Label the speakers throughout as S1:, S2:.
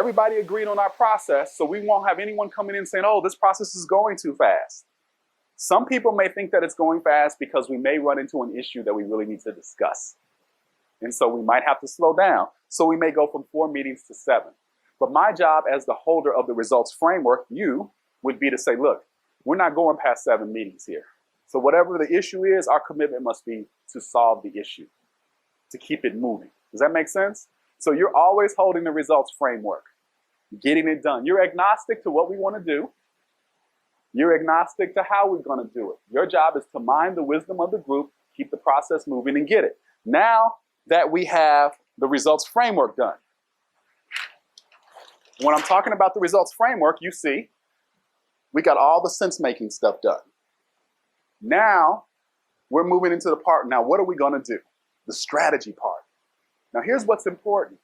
S1: everybody agreed on our process, so we won't have anyone coming in saying, oh, this process is going too fast. Some people may think that it's going fast because we may run into an issue that we really need to discuss. And so we might have to slow down. So we may go from 4 meetings to 7. But my job as the holder of the results framework, you, would be to say, look, we're not going past 7 meetings here. So whatever the issue is, our commitment must be to solve the issue, to keep it moving. Does that make sense? So you're always holding the results framework, getting it done. You're agnostic to what we want to do. You're agnostic to how we're going to do it. Your job is to mine the wisdom of the group, keep the process moving, and get it. Now that we have the results framework done, when I'm talking about the results framework, you see, we got all the sense-making stuff done. Now, we're moving into the part, now what are we going to do? The strategy part. Now, here's what's important.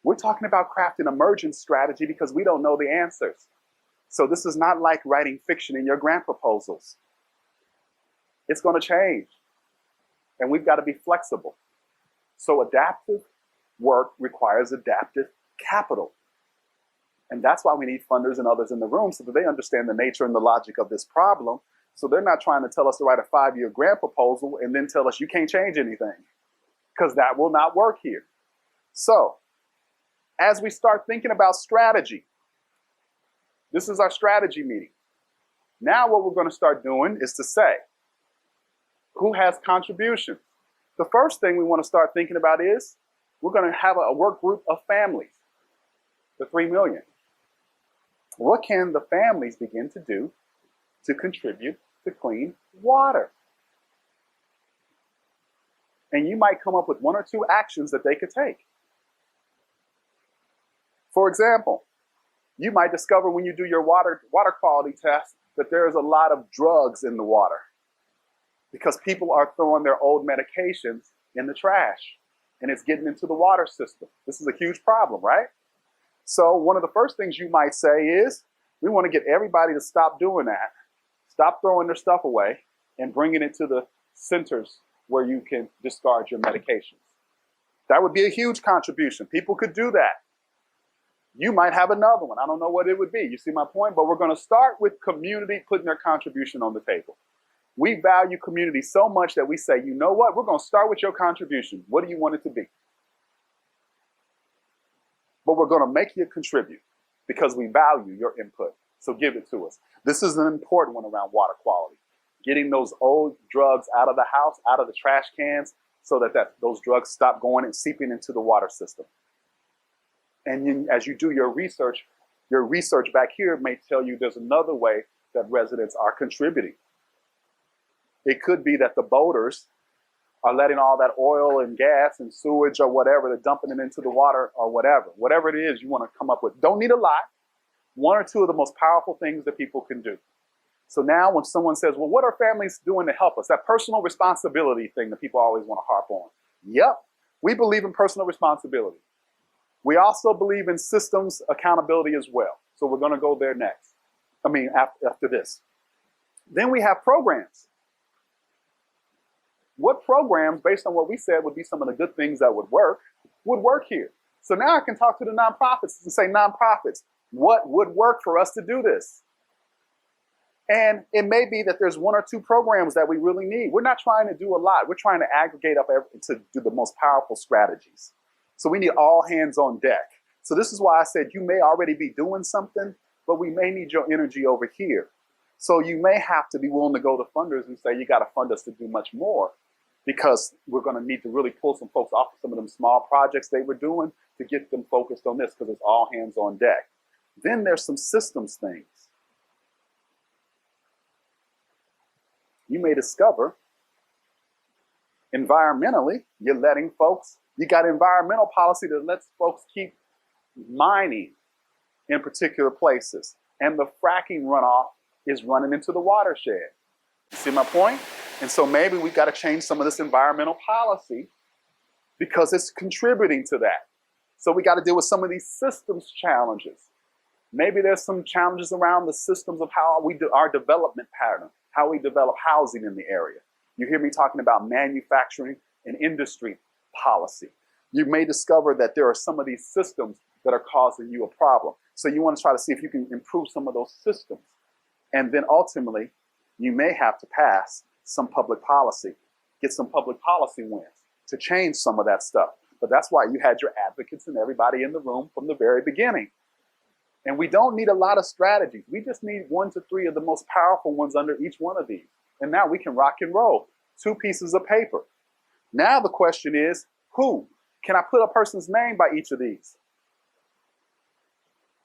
S1: We're talking about crafting emergent strategy because we don't know the answers. So this is not like writing fiction in your grant proposals. It's going to change. And we've got to be flexible. So adaptive work requires adaptive capital. And that's why we need funders and others in the room so that they understand the nature and the logic of this problem. So they're not trying to tell us to write a 5-year grant proposal and then tell us you can't change anything, because that will not work here. So as we start thinking about strategy, this is our strategy meeting. Now what we're going to start doing is to say, who has contributions? The first thing we want to start thinking about is we're going to have a work group of families, the 3 million. What can the families begin to do to contribute to clean water? And you might come up with 1 or 2 actions that they could take. For example, you might discover when you do your water quality test that there's a lot of drugs in the water because people are throwing their old medications in the trash and it's getting into the water system. This is a huge problem, right? So one of the first things you might say is, we want to get everybody to stop doing that. Stop throwing their stuff away and bringing it to the centers where you can discard your medications. That would be a huge contribution. People could do that. You might have another one. I don't know what it would be. You see my point? But we're going to start with community putting their contribution on the table. We value community so much that we say, you know what? We're going to start with your contribution. What do you want it to be? But we're going to make you contribute because we value your input. So give it to us. This is an important one around water quality. Getting those old drugs out of the house, out of the trash cans, so that those drugs stop going and seeping into the water system. And as you do your research back here may tell you there's another way that residents are contributing. It could be that the boaters are letting all that oil and gas and sewage or whatever, they're dumping it into the water or whatever it is you want to come up with. Don't need a lot. 1 or 2 of the most powerful things that people can do. So now when someone says, well, what are families doing to help us? That personal responsibility thing that people always want to harp on. Yep, we believe in personal responsibility. We also believe in systems accountability as well. So we're going to go there next. After this. Then we have programs. What programs, based on what we said, would be some of the good things that would work here? So now I can talk to the nonprofits and say, nonprofits, what would work for us to do this? And it may be that there's 1 or 2 programs that we really need. We're not trying to do a lot. We're trying to aggregate up to do the most powerful strategies. So we need all hands on deck. So this is why I said you may already be doing something, but we may need your energy over here. So you may have to be willing to go to funders and say, you got to fund us to do much more, because we're going to need to really pull some folks off of some of them small projects they were doing to get them focused on this, because it's all hands on deck. Then there's some systems things. You may discover environmentally, you're letting folks, you got environmental policy that lets folks keep mining in particular places. And the fracking runoff is running into the watershed. You see my point? And so maybe we've got to change some of this environmental policy because it's contributing to that. So we got to deal with some of these systems challenges. Maybe there's some challenges around the systems of how we do our development pattern, how we develop housing in the area. You hear me talking about manufacturing and industry policy. You may discover that there are some of these systems that are causing you a problem. So you want to try to see if you can improve some of those systems. And then ultimately, you may have to pass some public policy, get some public policy wins to change some of that stuff. But that's why you had your advocates and everybody in the room from the very beginning. And we don't need a lot of strategies. We just need 1 to 3 of the most powerful ones under each one of these. And now we can rock and roll. 2 pieces of paper. Now the question is, who? Can I put a person's name by each of these?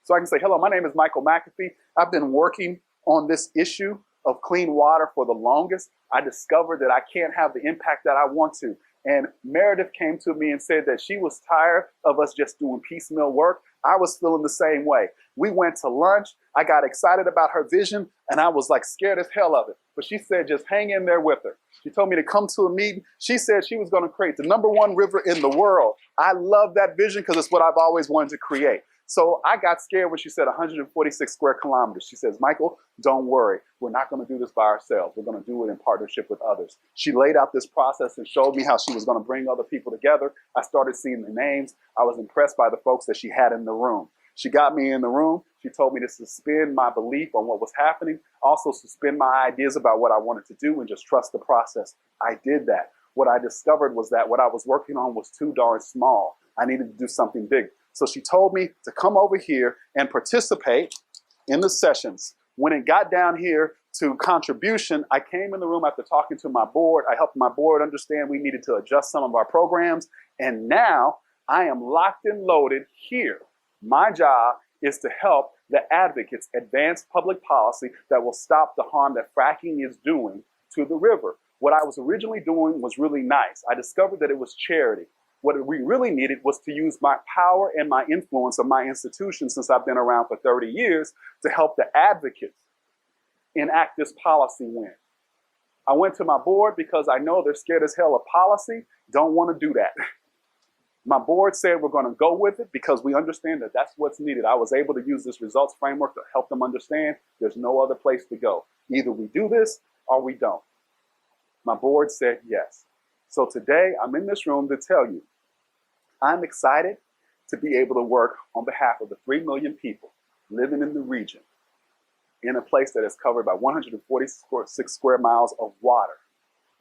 S1: So I can say, hello, my name is Michael McAfee. I've been working on this issue of clean water for the longest. I discovered that I can't have the impact that I want to. And Meredith came to me and said that she was tired of us just doing piecemeal work. I was feeling the same way. We went to lunch. I got excited about her vision, and I was like scared as hell of it. But she said, just hang in there with her. She told me to come to a meeting. She said she was going to create the #1 river in the world. I love that vision because it's what I've always wanted to create. So I got scared when she said 146 square kilometers. She says, Michael, don't worry. We're not going to do this by ourselves. We're going to do it in partnership with others. She laid out this process and showed me how she was going to bring other people together. I started seeing the names. I was impressed by the folks that she had in the room. She got me in the room. She told me to suspend my belief on what was happening, also suspend my ideas about what I wanted to do and just trust the process. I did that. What I discovered was that what I was working on was too darn small. I needed to do something big. So she told me to come over here and participate in the sessions. When it got down here to contribution, I came in the room after talking to my board. I helped my board understand we needed to adjust some of our programs. And now I am locked and loaded here. My job is to help the advocates advance public policy that will stop the harm that fracking is doing to the river. What I was originally doing was really nice. I discovered that it was charity. What we really needed was to use my power and my influence of my institution, since I've been around for 30 years, to help the advocates enact this policy win. I went to my board because I know they're scared as hell of policy, don't want to do that. My board said we're going to go with it because we understand that that's what's needed. I was able to use this results framework to help them understand there's no other place to go. Either we do this or we don't. My board said yes. So today I'm in this room to tell you, I'm excited to be able to work on behalf of the 3 million people living in the region in a place that is covered by 146 square miles of water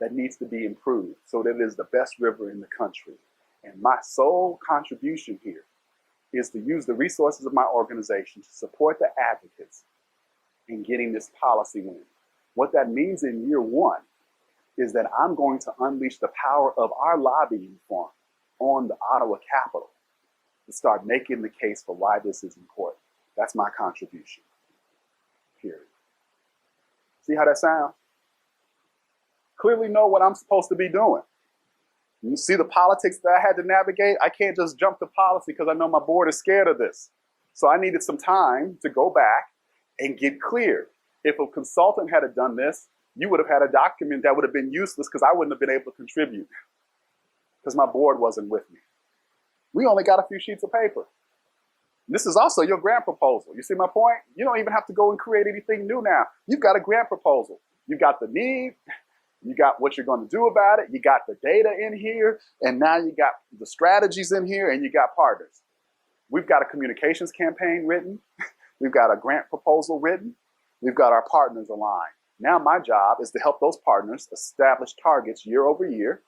S1: that needs to be improved so that it is the best river in the country. And my sole contribution here is to use the resources of my organization to support the advocates in getting this policy win. What that means in year 1 is that I'm going to unleash the power of our lobbying firm on the Ottawa Capitol to start making the case for why this is important. That's my contribution, period. See how that sounds? Clearly know what I'm supposed to be doing. You see the politics that I had to navigate? I can't just jump to policy because I know my board is scared of this. So I needed some time to go back and get clear. If a consultant had done this, you would have had a document that would have been useless because I wouldn't have been able to contribute because my board wasn't with me. We only got a few sheets of paper. This is also your grant proposal. You see my point? You don't even have to go and create anything new now. You've got a grant proposal. You got the need, you got what you're going to do about it, you got the data in here, and now you got the strategies in here, and you got partners. We've got a communications campaign written. We've got a grant proposal written. We've got our partners aligned. Now my job is to help those partners establish targets year over year,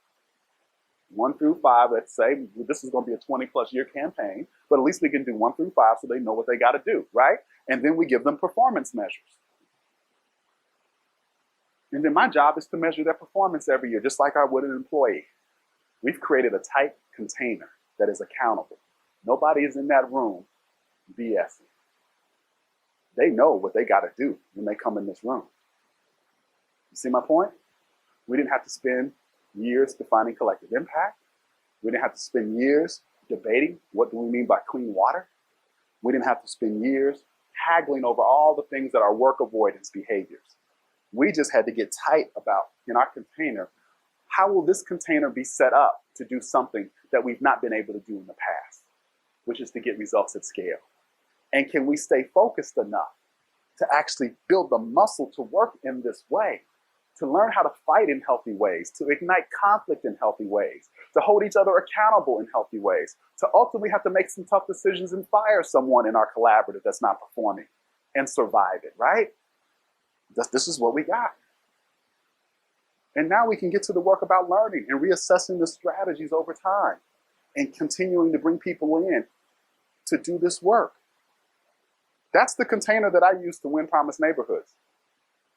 S1: 1 through 5. Let's say this is going to be a 20+ year campaign, but at least we can do 1 through 5 so they know what they got to do, right? And then we give them performance measures. And then my job is to measure their performance every year, just like I would an employee. We've created a tight container that is accountable. Nobody is in that room BSing. They know what they got to do when they come in this room. You see my point? We didn't have to spend years defining collective impact. We didn't have to spend years debating what do we mean by clean water. We didn't have to spend years haggling over all the things that are work avoidance behaviors. We just had to get tight about, in our container, how will this container be set up to do something that we've not been able to do in the past, which is to get results at scale. And can we stay focused enough to actually build the muscle to work in this way, to learn how to fight in healthy ways, to ignite conflict in healthy ways, to hold each other accountable in healthy ways, to ultimately have to make some tough decisions and fire someone in our collaborative that's not performing and survive it, right? This is what we got. And now we can get to the work about learning and reassessing the strategies over time and continuing to bring people in to do this work. That's the container that I use to win Promise Neighborhoods.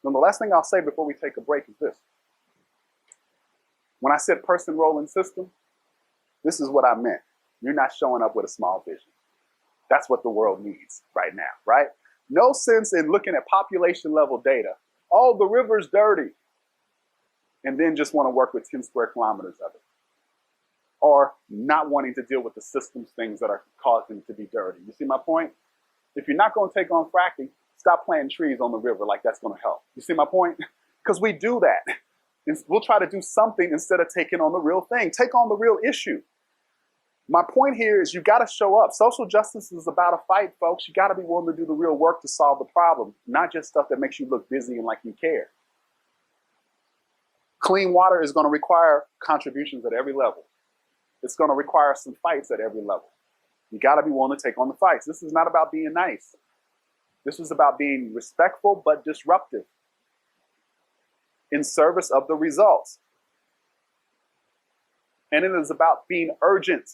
S1: And the last thing I'll say before we take a break is this. When I said person, role, and system, this is what I meant. You're not showing up with a small vision. That's what the world needs right now, right? No sense in looking at population level data. Oh, the river's dirty. And then just want to work with 10 square kilometers of it. Or not wanting to deal with the systems things that are causing it to be dirty. You see my point? If you're not going to take on fracking, stop planting trees on the river like that's going to help. You see my point? Because we do that. And we'll try to do something instead of taking on the real thing. Take on the real issue. My point here is you got to show up. Social justice is about a fight, folks. You got to be willing to do the real work to solve the problem, not just stuff that makes you look busy and like you care. Clean water is going to require contributions at every level. It's going to require some fights at every level. You got to be willing to take on the fights. This is not about being nice. This is about being respectful but disruptive in service of the results. And it is about being urgent.